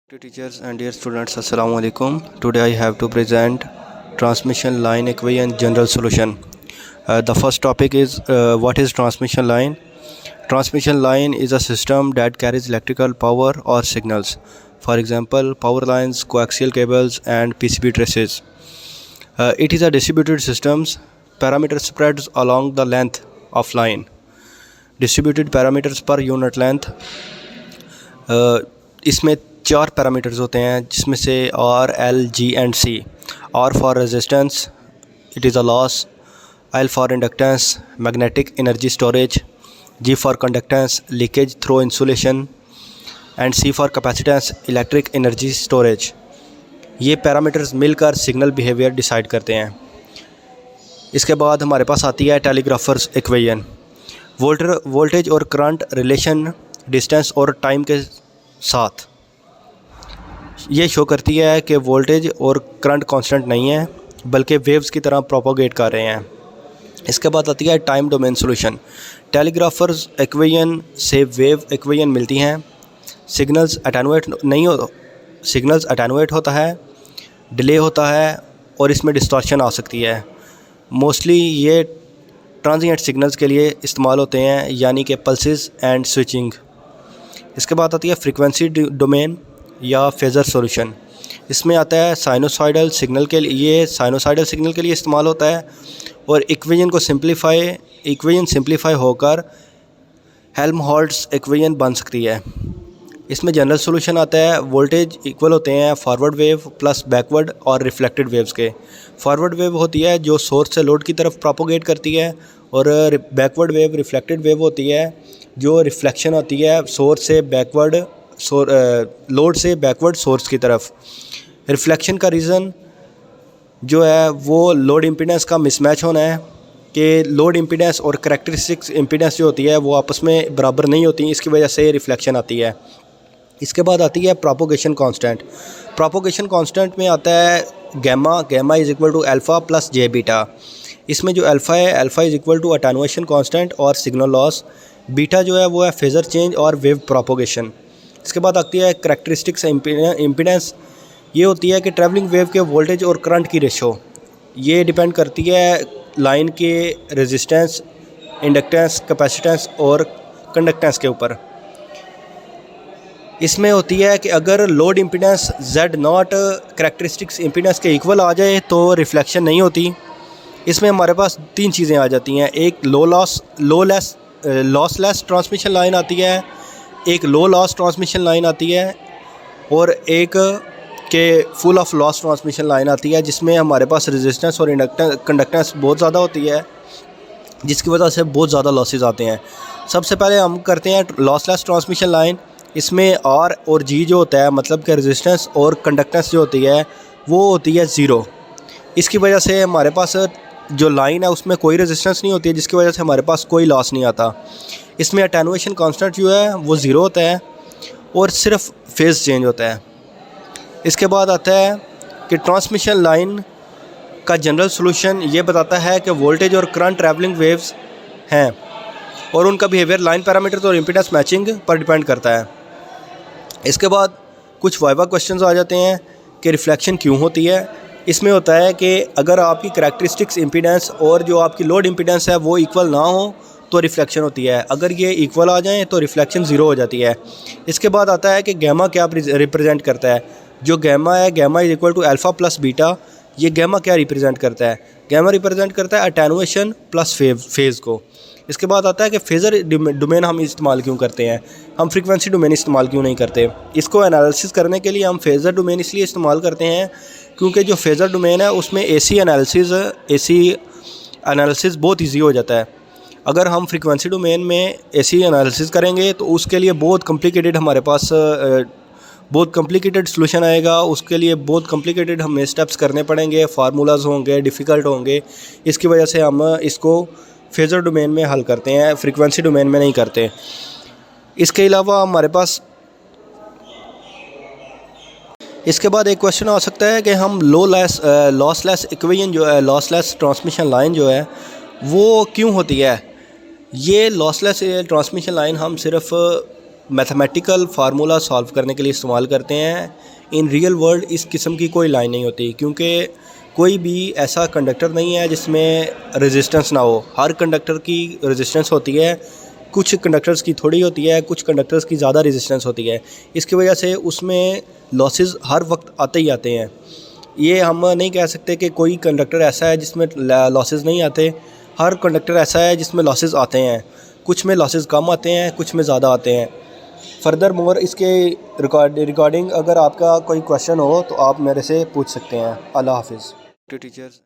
Dear teachers and dear students, Assalamu alaikum. Today I have to present transmission line equation general solution. The first topic is what is transmission line. Transmission line is a system that carries electrical power or signals. For example, power lines, coaxial cables and PCB traces. It is a distributed systems. Parameter spreads along the length of line. Distributed parameters per unit length. इसमें 4 parameters होते हैं जिसमें से R, L, G and C. R for resistance, it is a loss. L for inductance, magnetic energy storage. G for conductance, leakage through insulation. And C for capacitance, electric energy storage. ये parameters मिलकर signal behaviour decide करते हैं. इसके बाद हमारे पास आती है टेलीग्राफर्स इक्वेशन. वोल्टेज और करंट रिलेशन डिस्टेंस और टाइम के साथ ये शो करती है कि वोल्टेज और करंट कांस्टेंट नहीं है बल्कि वेव्स की तरह प्रोपोगेट कर रहे हैं. इसके बाद आती है टाइम डोमेन सॉल्यूशन. टेलीग्राफर्स इक्वेशन से वेव इक्वेशन मिलती हैं. सिग्नल्स अटेनुएट होता है, डिले होता है और इसमें डिस्टॉर्शन आ सकती है. मोस्टली ये ट्रांजिएंट सिग्नल्स के लिए इस्तेमाल होते हैं, यानी कि पल्सेस एंड स्विचिंग. इसके बाद आती है फ्रीक्वेंसी डोमेन या फेज़र सॉल्यूशन. इसमें आता है साइनोसॉइडल सिग्नल के लिए, ये साइनोसॉइडल सिग्नल के लिए इस्तेमाल होता है और इक्वेशन सिंप्लीफाई होकर हेल्महोल्ट्ज़ इक्वेशन बन सकती है. इसमें जनरल सॉल्यूशन आता है. वोल्टेज इक्वल होते हैं फॉरवर्ड वेव प्लस बैकवर्ड और रिफ्लेक्टेड वेव्स के. फॉरवर्ड वेव होती है जो सोर्स से लोड की तरफ प्रोपोगेट करती है और बैकवर्ड वेव रिफ्लेक्टेड वेव होती है जो रिफ्लेक्शन होती है सोर्स से बैकवर्ड लोड से बैकवर्ड सोर्स की तरफ. रिफ्लेक्शन का रीज़न जो है वो लोड इम्पीडेंस का मिसमैच होना है कि लोड इम्पीडेंस और करैक्टरिस्टिक्स इम्पीडेंस जो होती है वो आपस में बराबर नहीं होती, इसकी वजह से रिफ्लेक्शन आती है. इसके बाद आती है प्रोपोगेशन कांस्टेंट. प्रोपोगेशन कांस्टेंट में आता है gamma is equal to alpha plus j beta. इसमें जो alpha is equal to attenuation constant और सिग्नल लॉस. बीटा जो है वो है फेज़र चेंज और वेव प्रोपोगेशन. इसके बाद आती है करैक्टरिस्टिक्स इम्पीडेंस. ये होती है कि ट्रैवलिंग वेव के वोल्टेज और करंट की रेशो. ये डिपेंड करती है लाइन के रेजिस्टेंस, इंडक्टेंस, कैपेसिटेंस और कंडक्टेंस के ऊपर. इसमें होती है कि अगर load impedance Z0 characteristics impedance के इक्वल आ जाए तो रिफ्लेक्शन नहीं होती. इसमें हमारे पास 3 चीज़ें आ जाती हैं. एक लॉसलेस ट्रांसमिशन लाइन आती है, एक लो लॉस ट्रांसमिशन लाइन आती है और एक के full of loss transmission line आती है जिसमें हमारे पास रेजिस्टेंस और कंडक्टेंस बहुत ज़्यादा होती है जिसकी वजह से बहुत ज़्यादा लॉसेस आते हैं. सबसे पहले हम करते हैं लॉसलेस ट्रांसमिशन लाइन. इसमें R और G जो होता है मतलब कि रेजिस्टेंस और कंडक्टेंस जो होती है वो होती है 0. इसकी वजह से हमारे पास जो लाइन है उसमें कोई रेजिस्टेंस नहीं होती है जिसकी वजह से हमारे पास कोई लॉस नहीं आता. इसमें अटेनुएशन कांस्टेंट जो है वो 0 होता है और सिर्फ फेज़ चेंज होता है. इसके बाद आता है कि ट्रांसमिशन लाइन का जनरल सॉल्यूशन ये बताता है कि वोल्टेज और करंट ट्रैवलिंग वेव्स हैं और उनका बिहेवियर लाइन पैरामीटर्स और इम्पीडेंस मैचिंग पर डिपेंड करता है. इसके बाद कुछ वाइवा क्वेश्चंस आ जाते हैं कि रिफ्लेक्शन क्यों होती है. इसमें होता है कि अगर आपकी करैक्टरिस्टिक्स इम्पीडेंस और जो आपकी लोड इम्पीडेंस है वो इक्वल ना हो तो रिफ्लेक्शन होती है. अगर ये इक्वल आ जाएं तो रिफ्लेक्शन 0 हो जाती है. इसके बाद आता है कि गैमा क्या रिप्रेजेंट करता है. जो गैमा है, gamma is equal to alpha plus beta. ये गैमा क्या रिप्रेजेंट करता है? गैमा रिप्रेजेंट करता है अटेनुएशन प्लस फेज़ को. इसके बाद आता है कि फेज़र डोमेन हम इस्तेमाल क्यों करते हैं, हम फ्रीक्वेंसी डोमेन इस्तेमाल क्यों नहीं करते. इसको एनालिसिस करने के लिए हम फेज़र डोमेन इसलिए इस्तेमाल करते हैं क्योंकि जो फेज़र डोमेन है उसमें एसी एनालिसिस बहुत ईजी हो जाता है. अगर हम फ्रीक्वेंसी डोमेन में एसी एनालिसिस करेंगे तो उसके लिए बहुत कॉम्प्लिकेटेड हमारे पास बहुत कॉम्प्लिकेटेड सॉल्यूशन आएगा. उसके लिए बहुत कॉम्प्लिकेटेड हमें स्टेप्स करने पड़ेंगे, फार्मूलाज होंगे, डिफ़िकल्ट होंगे. इसकी वजह से हम इसको फेज़र डोमेन में हल करते हैं, फ्रीक्वेंसी डोमेन में नहीं करते. इसके अलावा हमारे पास इसके बाद एक क्वेश्चन आ सकता है कि हम लॉसलेस इक्वेशन जो है, लॉसलेस ट्रांसमिशन लाइन जो है वो क्यों होती है. ये लॉसलेस ट्रांसमिशन लाइन हम सिर्फ मैथमेटिकल फार्मूला सॉल्व करने के लिए इस्तेमाल करते हैं। इन रियल वर्ल्ड इस किस्म की कोई लाइन नहीं होती, क्योंकि कोई भी ऐसा कंडक्टर नहीं है जिसमें रेजिस्टेंस ना हो। हर कंडक्टर की रेजिस्टेंस होती है, कुछ कंडक्टर्स की थोड़ी होती है, कुछ कंडक्टर्स की ज़्यादा रेजिस्टेंस होती है। इसकी वजह से उसमें लॉसेस हर वक्त आते ही आते हैं। ये हम नहीं कह सकते कि कोई कंडक्टर ऐसा है जिसमें लॉसेस नहीं आते। हर कंडक्टर ऐसा है जिसमें लॉसेस आते हैं, कुछ में लॉसेस कम आते हैं, कुछ में ज़्यादा आते हैं। फर्दर मोर इसके रिकॉर्डिंग अगर आपका कोई क्वेश्चन हो तो आप मेरे से पूछ सकते हैं। अल्लाह हाफिज़। टीचर्स।